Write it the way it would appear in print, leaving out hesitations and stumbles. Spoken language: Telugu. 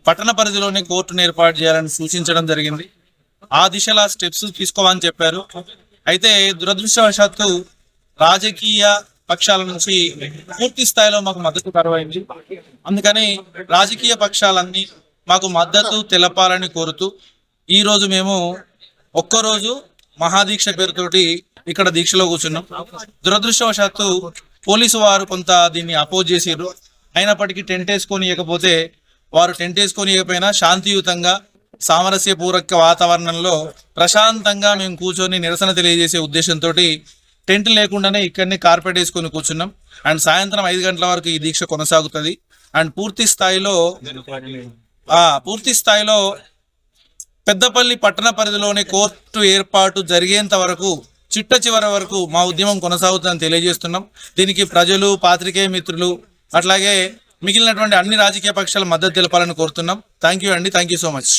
పట్టణ పరిధిలోనే కోర్టును ఏర్పాటు చేయాలని సూచించడం జరిగింది. ఆ దిశలో స్టెప్స్ తీసుకోవాలని చెప్పారు. అయితే దురదృష్టవశాత్తు రాజకీయ పక్షాల నుంచి పూర్తి స్థాయిలో మాకు మద్దతు కరువైంది. అందుకని రాజకీయ పక్షాలన్నీ మాకు మద్దతు తెలపాలని కోరుతూ ఈరోజు మేము ఒక్కరోజు మహాదీక్ష పేరుతోటి ఇక్కడ దీక్షలో కూర్చున్నాం. దురదృష్టవశాత్తు పోలీసు వారు కొంత దీన్ని అపోజ్ చేసిర్రు. అయినప్పటికీ టెంట్ వేసుకొని ఇవ్వకపోతే వారు టెంట్ వేసుకొని ఇవ్వకపోయినా శాంతియుతంగా సామరస్యపూర్వక వాతావరణంలో ప్రశాంతంగా మేము కూర్చొని నిరసన తెలియజేసే ఉద్దేశంతో టెంట్ లేకుండానే ఇక్కడనే కార్పెట్ వేసుకొని కూర్చున్నాం. అండ్ సాయంత్రం 5 గంటల వరకు ఈ దీక్ష కొనసాగుతుంది. అండ్ పూర్తి స్థాయిలో పెద్దపల్లి పట్టణ పరిధిలోనే కోర్టు ఏర్పాటు జరిగేంత వరకు చిట్ట చివరి వరకు మా ఉద్యమం కొనసాగుతుందని తెలియజేస్తున్నాం. దీనికి ప్రజలు, పాత్రికేయ మిత్రులు, అట్లాగే మిగిలినటువంటి అన్ని రాజకీయ పక్షాల మద్దతు తెలపాలని కోరుతున్నాం. థ్యాంక్ యూ అండి. Thank you so much.